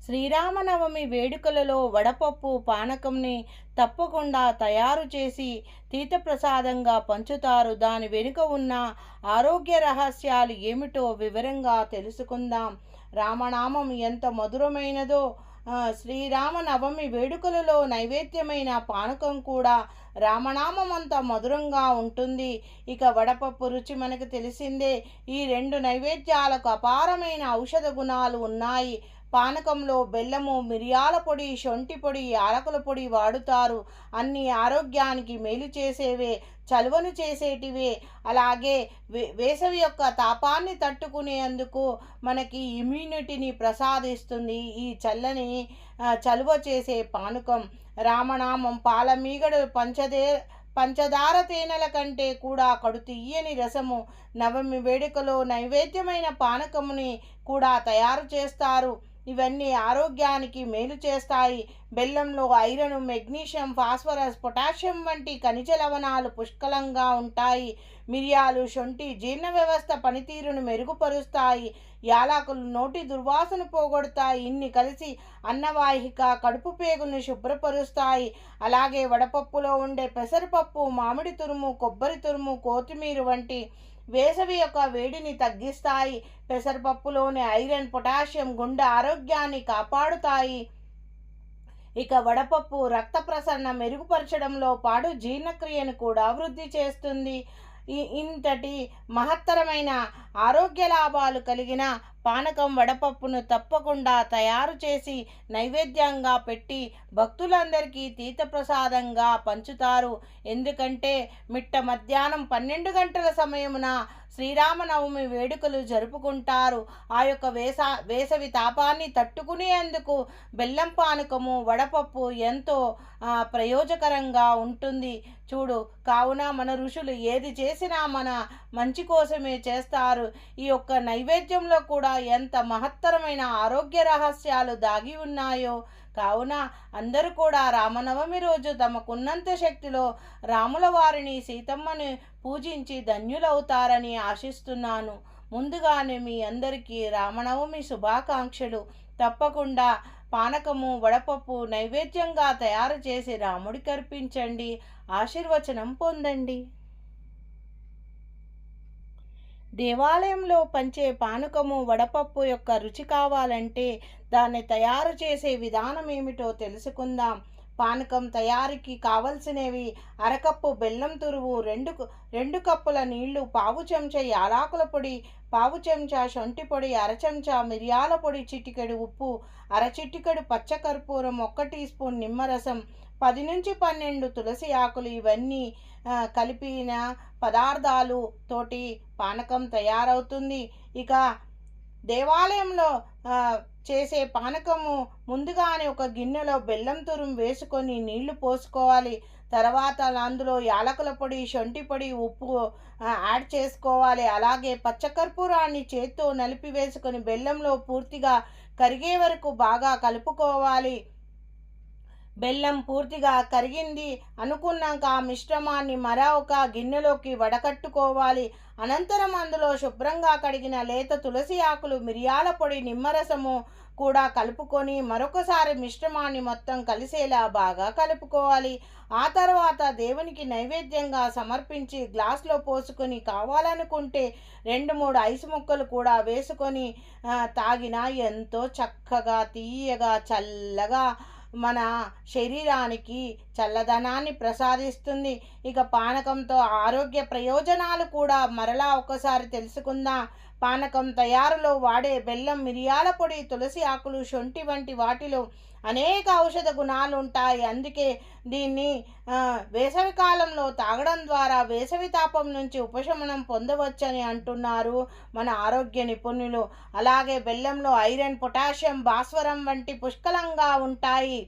శ్రీరామనవమి వేడుకలలో వడపప్పు పానకంని తప్పకుండా తయారు చేసి తీర్థప్రసాదంగా పంచుతారు. దాని వెనుక ఉన్న ఆరోగ్య రహస్యాలు ఏమిటో వివరంగా తెలుసుకుందాం. రామనామం ఎంత మధురమైనదో శ్రీరామనవమి వేడుకలలో నైవేద్యమైన పానకం కూడా రామనామం అంత మధురంగా ఉంటుంది. ఇక వడపప్పు రుచి మనకు తెలిసిందే. ఈ రెండు నైవేద్యాలకు అపారమైన ఔషధ గుణాలు ఉన్నాయి. పానకంలో బెల్లము, మిరియాల పొడి, శొంఠి పొడి, యాలకుల పొడి వాడుతారు. అన్ని ఆరోగ్యానికి మేలు చేసేవే, చలువను చేసేటివే. అలాగే వేసవి యొక్క తాపాన్ని తట్టుకునేందుకు మనకి ఇమ్యూనిటీని ప్రసాదిస్తుంది ఈ చల్లని చలువ చేసే పానకం. రామనామం పాలమీగడ పంచదార తేనెల కంటే కూడా కడు తీయని రసము. నవమి వేడుకలో నైవేద్యమైన పానకముని కూడా తయారు చేస్తారు. ఇవన్నీ ఆరోగ్యానికి మేలు చేస్తాయి. బెల్లంలో ఐరన్, మెగ్నీషియం, ఫాస్ఫరస్, పొటాషియం వంటి ఖనిజ లవణాలు పుష్కలంగా ఉంటాయి. మిరియాలు, శొంఠి జీర్ణ వ్యవస్థ పనితీరును మెరుగుపరుస్తాయి. యాలకులు నోటి దుర్వాసన పోగొడతాయి. ఇన్ని కలిసి అన్నవాహిక, కడుపు పేగును శుభ్రపరుస్తాయి. అలాగే వడపప్పులో ఉండే పెసరపప్పు, మామిడి తురుము, కొబ్బరి తురుము, కొత్తిమీర వంటి వేసవి యొక్క వేడిని తగ్గిస్తాయి. పెసరపప్పులోని ఐరన్, పొటాషియం గుండె ఆరోగ్యాన్ని కాపాడుతాయి. ఇక వడపప్పు రక్త ప్రసరణ మెరుగుపరచడంలో పాటు జీర్ణక్రియను కూడా వృద్ధి చేస్తుంది. ఇంతటి మహత్తరమైన ఆరోగ్య లాభాలు కలిగిన పానకం వడపప్పును తప్పకుండా తయారు చేసి నైవేద్యంగా పెట్టి భక్తులందరికీ తీర్థప్రసాదంగా పంచుతారు. ఎందుకంటే మిట్ట మధ్యాహ్నం 12 గంటల సమయమున శ్రీరామనవమి వేడుకలు జరుపుకుంటారు. ఆ యొక్క వేసవి తాపాన్ని తట్టుకునేందుకు బెల్లం పానకము, వడపప్పు ఎంతో ప్రయోజకరంగా ఉంటుంది. చూడు, కావున మన ఋషులు ఏది చేసినా మన మంచి కోసమే చేస్తారు. ఈ యొక్క నైవేద్యంలో కూడా ఎంత మహత్తరమైన ఆరోగ్య రహస్యాలు దాగి ఉన్నాయో. కావున అందరూ కూడా రామనవమి రోజు తమకున్నంత శక్తిలో రాముల వారిని, సీతమ్మని పూజించి ధన్యులవుతారని ఆశిస్తున్నాను. ముందుగానే మీ అందరికీ రామనవమి శుభాకాంక్షలు. తప్పకుండా పానకము, వడపప్పు నైవేద్యంగా తయారు చేసి రాముడికి అర్పించండి. ఆశీర్వచనం పొందండి. దేవాలయంలో పంచే పానకము, వడపప్పు యొక్క రుచి కావాలంటే దాన్ని తయారు చేసే విధానం ఏమిటో తెలుసుకుందాం. పానకం తయారీకి కావలసినవి: అరకప్పు బెల్లం తురుము, 2 కప్పుల నీళ్లు, పావు చెంచా యాలకుల పొడి, పావు చెంచా శొంఠి పొడి, అర చెంచా మిరియాల పొడి, చిటికెడు ఉప్పు, అర చిటికెడు పచ్చకర్పూరం, 1 టీ స్పూన్ నిమ్మరసం, 10 నుంచి 12 తులసి ఆకులు. ఇవన్నీ కలిపిన పదార్థాలు తోటి పానకం తయారవుతుంది. ఇక దేవాలయంలో చేసే పానకము ముందుగానే ఒక గిన్నెలో బెల్లం తురుము వేసుకొని నీళ్లు పోసుకోవాలి. తర్వాత అందులో యాలకుల పొడి, శొంఠి పొడి, ఉప్పు యాడ్ చేసుకోవాలి. అలాగే పచ్చకర్పూరాన్ని చేత్తో నలిపి వేసుకొని బెల్లంలో పూర్తిగా కరిగే వరకు బాగా కలుపుకోవాలి. బెల్లం పూర్తిగా కరిగింది అనుకున్నాక ఆ మిశ్రమాన్ని మరొక గిన్నెలోకి వడకట్టుకోవాలి. అనంతరం అందులో శుభ్రంగా కడిగిన లేత తులసి ఆకులు, మిరియాల పొడి, నిమ్మరసము కూడా కలుపుకొని మరొకసారి మిశ్రమాన్ని మొత్తం కలిసేలా బాగా కలుపుకోవాలి. ఆ తర్వాత దేవునికి నైవేద్యంగా సమర్పించి గ్లాసులో పోసుకొని కావాలనుకుంటే 2-3 ఐసు ముక్కలు కూడా వేసుకొని తాగినా ఎంతో చక్కగా, తీయగా, చల్లగా మన శరీరానికి చల్లదనాన్ని ప్రసాదిస్తుంది. ఇక పానకంతో ఆరోగ్య ప్రయోజనాలు కూడా మరలా ఒకసారి తెలుసుకుందాం. పానకం తయారులో వాడే బెల్లం, మిరియాల పొడి, తులసి ఆకులు, శొంఠి వంటి వాటిలో అనేక ఔషధ గుణాలు ఉంటాయి. అందుకే దీన్ని వేసవి కాలంలో తాగడం ద్వారా వేసవి తాపం నుంచి ఉపశమనం పొందవచ్చని అంటున్నారు మన ఆరోగ్య నిపుణులు. అలాగే బెల్లంలో ఐరన్, పొటాషియం, భాస్వరం వంటి పుష్కలంగా ఉంటాయి.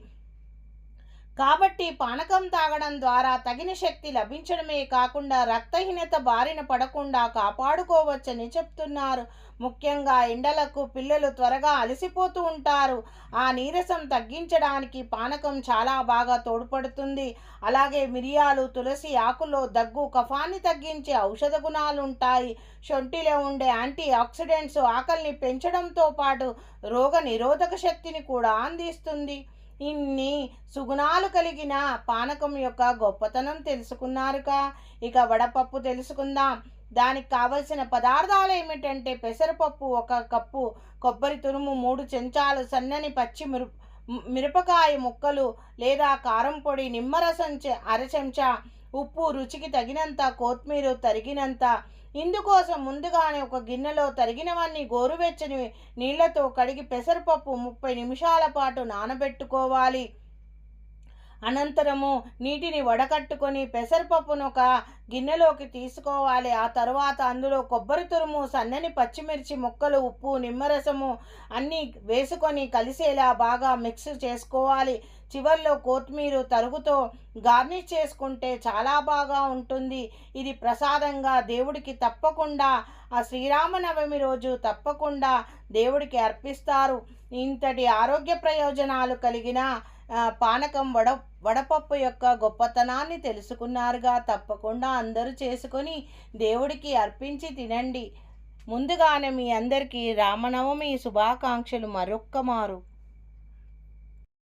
కాబట్టి పానకం తాగడం ద్వారా తగిన శక్తి లభించడమే కాకుండా రక్తహీనత బారిన పడకుండా కాపాడుకోవచ్చని చెప్తున్నారు. ముఖ్యంగా ఎండలకు పిల్లలు త్వరగా అలసిపోతూ ఉంటారు. ఆ నీరసం తగ్గించడానికి పానకం చాలా బాగా తోడ్పడుతుంది. అలాగే మిరియాలు, తులసి ఆకుల్లో దగ్గు, కఫాన్ని తగ్గించే ఔషధ గుణాలు ఉంటాయి. శొంఠిలో ఉండే యాంటీ ఆక్సిడెంట్స్ ఆకలిని పెంచడంతో పాటు రోగ నిరోధక శక్తిని కూడా అందిస్తుంది. ఇన్ని సుగుణాలు కలిగిన పానకం యొక్క గొప్పతనం తెలుసుకున్నారుగా. ఇక వడపప్పు తెలుసుకుందాం. దానికి కావలసిన పదార్థాలు ఏమిటంటే పెసరపప్పు 1 కప్పు, కొబ్బరి తురుము 3 చెంచాలు, సన్నని పచ్చి మిరపకాయ ముక్కలు లేదా కారం పొడి, నిమ్మరసం అర చెంచా, ఉప్పు రుచికి తగినంత, కొత్తిమీర తరిగినంత. ఇందుకోసం ముందుగానే ఒక గిన్నెలో తరిగినవన్నీ గోరువెచ్చని నీళ్లతో కడిగి పెసరపప్పు 30 నిమిషాల పాటు నానబెట్టుకోవాలి. అనంతరము నీటిని వడకట్టుకొని పెసరపప్పును ఒక గిన్నెలోకి తీసుకోవాలి. ఆ తర్వాత అందులో కొబ్బరి తురుము, సన్నని పచ్చిమిర్చి ముక్కలు, ఉప్పు, నిమ్మరసము అన్నీ వేసుకొని కలిసేలా బాగా మిక్స్ చేసుకోవాలి. చివర్లో కొత్తిమీర తరుగుతో గార్నిష్ చేసుకుంటే చాలా బాగా ఉంటుంది. ఇది ప్రసాదంగా దేవుడికి తప్పకుండా ఆ శ్రీరామనవమి రోజు తప్పకుండా దేవుడికి అర్పిస్తారు. ఇంతటి ఆరోగ్య ప్రయోజనాలు కలిగిన పానకం వడపప్పు యొక్క గొప్పతనాన్ని తెలుసుకున్నారుగా. తప్పకుండా అందరూ చేసుకొని దేవుడికి అర్పించి తినండి. ముందుగానే మీ అందరికీ రామనవమి శుభాకాంక్షలు మరొక్క మారు.